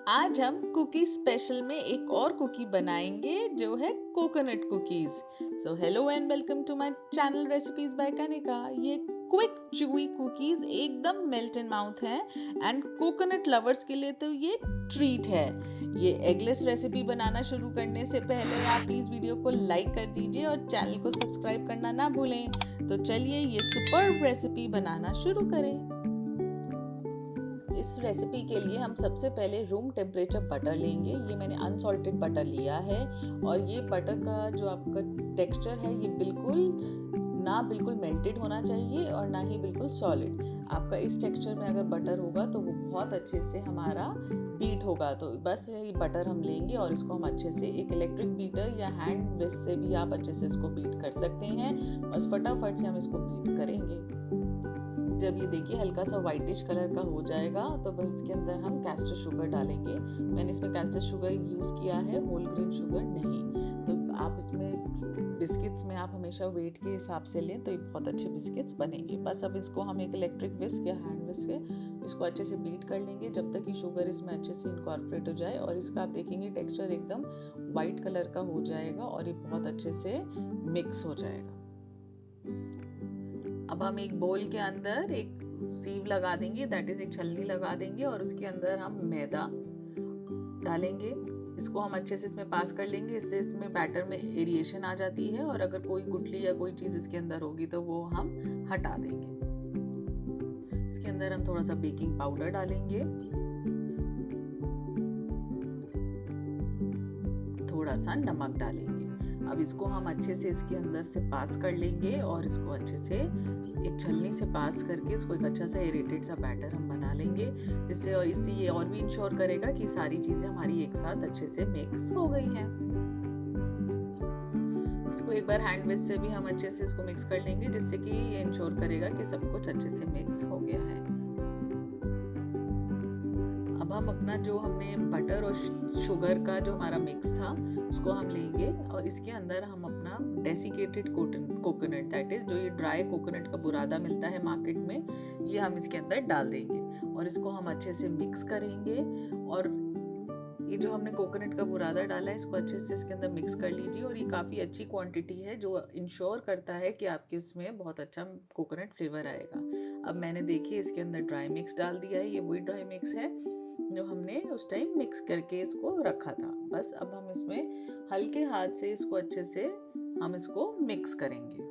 आज हम cookie special में एक और कुकी बनाएंगे जो है coconut cookies. So hello and welcome to my channel recipes by Kanika. ये क्विक च्यूई कुकीज एकदम मेल्ट इन माउथ हैं एंड कोकोनट लवर्स के लिए तो ये ट्रीट है। ये एगलेस रेसिपी बनाना शुरू करने से पहले आप प्लीज वीडियो को लाइक कर दीजिए और चैनल को सब्सक्राइब करना ना भूलें। तो चलिए ये सुपर्ब रेसिपी बनाना शुरू करें। इस रेसिपी के लिए हम सबसे पहले रूम टेम्परेचर बटर लेंगे। ये मैंने अनसॉल्टेड बटर लिया है और ये बटर का जो आपका टेक्सचर है ये बिल्कुल मेल्टेड होना चाहिए और ना ही बिल्कुल सॉलिड। आपका इस टेक्सचर में अगर बटर होगा तो वो बहुत अच्छे से हमारा बीट होगा। तो बस ये बटर हम लेंगे और इसको हम अच्छे से एक इलेक्ट्रिक बीटर या हैंड विस्क से भी आप अच्छे से इसको बीट कर सकते हैं। बस फटाफट से हम इसको बीट करेंगे। जब ये देखिए हल्का सा वाइटिश कलर का हो जाएगा तो बस इसके अंदर हम कैस्टर शुगर डालेंगे। मैंने इसमें कैस्टर शुगर यूज़ किया है, होल ग्रेन शुगर नहीं। तो आप इसमें बिस्किट्स में आप हमेशा वेट के हिसाब से लें तो ये बहुत अच्छे बिस्किट्स बनेंगे। बस अब इसको हम एक इलेक्ट्रिक विस्क या हैंड विस्क से इसको अच्छे से बीट कर लेंगे जब तक कि शुगर इसमें अच्छे से इनकॉर्पोरेट हो जाए और इसका आप देखेंगे टेक्सचर एकदम वाइट कलर का हो जाएगा और ये बहुत अच्छे से मिक्स हो जाएगा। अब हम एक बोल के अंदर एक सीव लगा देंगे, दैट इज एक छलनी लगा देंगे और उसके अंदर हम मैदा डालेंगे। इसको हम अच्छे से इसमें पास कर लेंगे, इससे इसमें बैटर में एरिएशन आ जाती है और अगर कोई गुठली या कोई चीज़ इसके अंदर होगी तो वो हम हटा देंगे। इसके अंदर हम थोड़ा सा बेकिंग पाउडर डालेंगे, थोड़ा सा नमक डालेंगे। अब इसको हम अच्छे से इसके अंदर से पास कर लेंगे और इसको अच्छे से एक छलनी से पास करके इसको एक अच्छा सा एरेटेड सा बैटर हम बना लेंगे, जिससे और इससे ये और भी इंश्योर करेगा कि सारी चीज़ें हमारी एक साथ अच्छे से मिक्स हो गई हैं। इसको एक बार हैंड विस्क से भी हम अच्छे से इसको मिक्स कर लेंगे, जिससे कि ये इंश्योर करेगा कि सब कुछ अच्छे से मिक्स हो गया है। अब हम अपना जो हमने बटर और शुगर का जो हमारा मिक्स था उसको हम लेंगे और इसके अंदर हम अपना डेसिकेटेड कोकोनट, दैट इज जो ये ड्राई कोकोनट का बुरादा मिलता है मार्केट में, ये हम इसके अंदर डाल देंगे और इसको हम अच्छे से मिक्स करेंगे। और ये जो हमने कोकोनट का बुरादा डाला है इसको अच्छे से इसके अंदर मिक्स कर लीजिए और ये काफ़ी अच्छी क्वांटिटी है जो इंश्योर करता है कि आपके उसमें बहुत अच्छा कोकोनट फ्लेवर आएगा। अब मैंने देखिए इसके अंदर ड्राई मिक्स डाल दिया है, ये वही ड्राई मिक्स है जो हमने उस टाइम मिक्स करके इसको रखा था। बस अब हम इसमें हल्के हाथ से इसको अच्छे से हम इसको मिक्स करेंगे।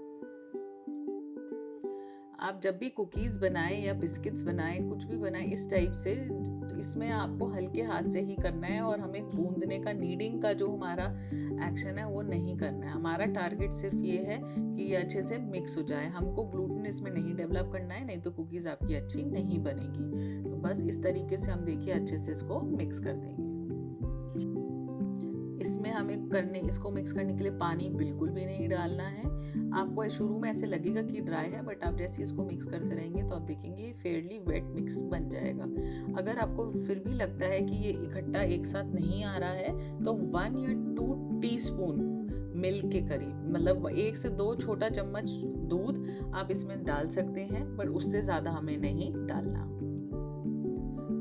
आप जब भी कुकीज़ बनाएं या बिस्किट्स बनाएं, कुछ भी बनाएं इस टाइप से, तो इसमें आपको हल्के हाथ से ही करना है और हमें गूंदने का, नीडिंग का जो हमारा एक्शन है वो नहीं करना है। हमारा टारगेट सिर्फ ये है कि ये अच्छे से मिक्स हो जाए। हमको ग्लूटेन इसमें नहीं डेवलप करना है, नहीं तो कुकीज़ आपकी अच्छी नहीं बनेगी। तो बस इस तरीके से हम देखिए अच्छे से इसको मिक्स कर देंगे। इसमें हमें इसको मिक्स करने के लिए पानी बिल्कुल भी नहीं डालना है। आपको शुरू में ऐसे लगेगा कि ड्राई है, बट आप जैसे इसको मिक्स करते रहेंगे तो आप देखेंगे ये फेयरली वेट मिक्स बन जाएगा। अगर आपको फिर भी लगता है कि ये इकट्ठा एक साथ नहीं आ रहा है तो 1 या 2 टीस्पून मिल्क के करीब, मतलब 1 से 2 छोटा चम्मच दूध आप इसमें डाल सकते हैं, पर उससे ज़्यादा हमें नहीं डालना।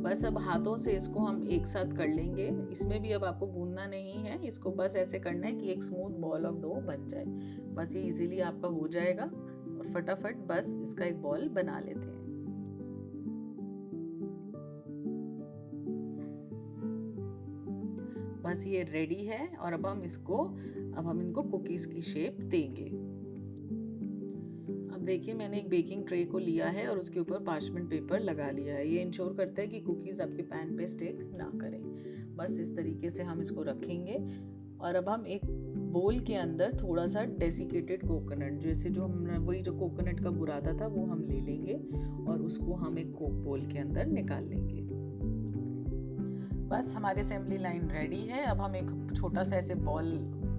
बस अब हाथों से इसको हम एक साथ कर लेंगे। इसमें भी अब आपको गूंदना नहीं है, इसको बस ऐसे करना है कि एक स्मूथ बॉल ऑफ डो बन जाए। बस ये इजीली आपका हो जाएगा और फटाफट बस इसका एक बॉल बना लेते हैं। बस ये रेडी है और अब हम इनको कुकीज़ की शेप देंगे। अब देखिए मैंने एक बेकिंग ट्रे को लिया है और उसके ऊपर पार्चमेंट पेपर लगा लिया है। ये इंश्योर करता है कि कुकीज़ आपके पैन पे स्टिक ना करें। बस इस तरीके से हम इसको रखेंगे और अब हम एक बोल के अंदर थोड़ा सा डेसिकेटेड कोकोनट, जैसे जो हमने वही जो कोकोनट का बुरादा था वो हम ले लेंगे और उसको हम एक कोक बोल के अंदर निकाल लेंगे। बस हमारी असेंबली लाइन रेडी है। अब हम एक छोटा सा ऐसे बॉल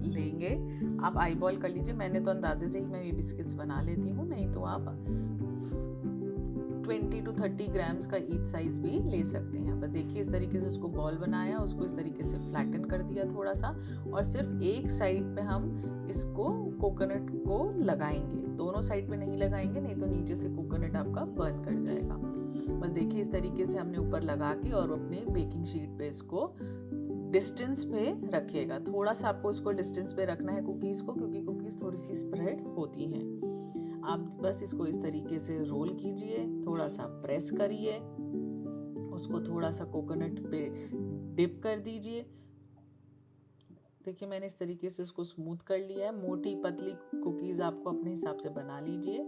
लेंगे, आप आई बॉल कर लीजिए। मैंने तो अंदाजे से ही मैं ये बिस्किट्स बना लेती हूँ, नहीं तो आप 20 to 30 ग्राम्स का ईच साइज भी ले सकते हैं। बस देखिए इस तरीके से उसको बॉल बनाया, उसको इस तरीके से फ्लैटन कर दिया थोड़ा सा, और सिर्फ एक साइड पे हम इसको कोकोनट को लगाएंगे, दोनों साइड पे नहीं लगाएंगे, नहीं तो नीचे से कोकोनट आपका बर्न कर जाएगा। बस देखिए इस तरीके से हमने ऊपर लगा के और अपने बेकिंग शीट पे इसको डिस्टेंस पे रखिएगा। थोड़ा सा आपको इसको डिस्टेंस पे रखना है कुकीज़ को, क्योंकि कुकीज़ थोड़ी सी स्प्रेड होती हैं। आप बस इसको इस तरीके से रोल कीजिए, थोड़ा सा प्रेस करिए, उसको थोड़ा सा कोकोनट पे डिप कर दीजिए। देखिए मैंने इस तरीके से उसको स्मूथ कर लिया है। मोटी पतली कुकीज़ आपको अपने हिसाब से बना लीजिए,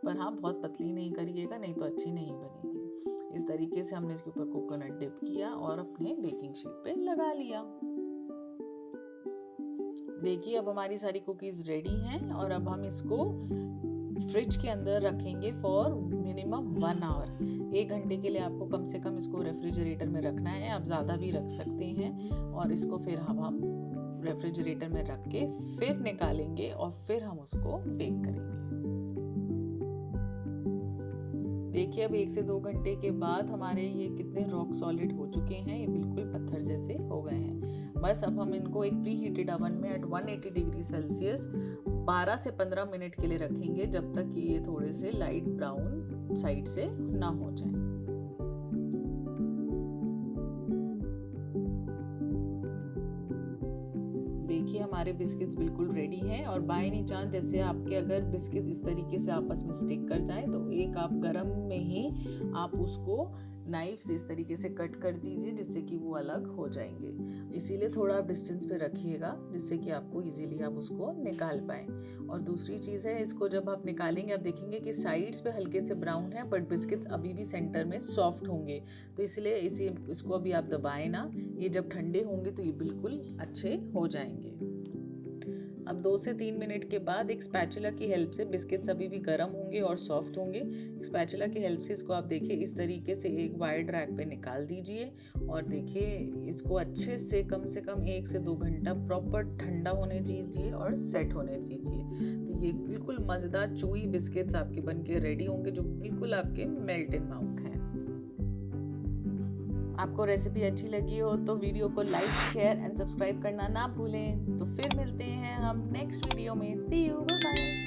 पर हाँ बहुत पतली नहीं करिएगा, नहीं तो अच्छी नहीं बनेगी। इस तरीके से हमने इसके ऊपर कोकोनट डिप किया और अपने बेकिंग शीट पे लगा लिया। देखिए अब हमारी सारी कुकीज़ रेडी हैं और अब हम इसको फ्रिज के अंदर रखेंगे फॉर मिनिमम 1 आवर। 1 घंटे के लिए आपको कम से कम इसको रेफ्रिजरेटर में रखना है। आप ज़्यादा भी रख सकते हैं, और इसको फिर हम रेफ्रिजरेटर में रख के फिर निकालेंगे और फिर हम उसको बेक करेंगे। देखिए अब 1 से 2 घंटे के बाद हमारे ये कितने रॉक सॉलिड हो चुके हैं, ये बिल्कुल पत्थर जैसे हो गए हैं। बस अब हम इनको एक प्री हीटेड ओवन में एट 180 डिग्री सेल्सियस 12 से 15 मिनट के लिए रखेंगे, जब तक कि ये थोड़े से लाइट ब्राउन साइड से ना हो जाए। देखिए हमारे बिस्किट्स बिल्कुल रेडी हैं, और बाय एनी चांस जैसे आपके अगर बिस्किट्स इस तरीके से आपस में स्टिक कर जाएं तो एक आप गरम में ही आप उसको नाइफ से इस तरीके से कट कर दीजिए, जिससे कि वो अलग हो जाएंगे। इसीलिए थोड़ा आप डिस्टेंस पे रखिएगा, जिससे कि आपको इजीली आप उसको निकाल पाएँ। और दूसरी चीज़ है, इसको जब आप निकालेंगे आप देखेंगे कि साइड्स पे हल्के से ब्राउन है, बट बिस्किट्स अभी भी सेंटर में सॉफ्ट होंगे, तो इसलिए इसको अभी आप दबाएं ना। ये जब ठंडे होंगे तो ये बिल्कुल अच्छे हो जाएंगे। अब 2 से 3 मिनट के बाद एक स्पैचुला की हेल्प से, बिस्किट्स अभी भी गर्म होंगे और सॉफ्ट होंगे, स्पैचुला की हेल्प से इसको आप देखिए इस तरीके से एक वाइड रैक पे निकाल दीजिए, और देखिए इसको अच्छे से कम 1 से 2 घंटा प्रॉपर ठंडा होने दीजिए और सेट होने दीजिए। तो ये बिल्कुल मज़ेदार चूई बिस्किट्स आपके बन के रेडी होंगे, जो बिल्कुल आपके मेल्ट इन माउथ हैं। आपको रेसिपी अच्छी लगी हो तो वीडियो को लाइक, शेयर एंड सब्सक्राइब करना ना भूलें। तो फिर मिलते हैं हम नेक्स्ट वीडियो में। सी यू, बाय बाय।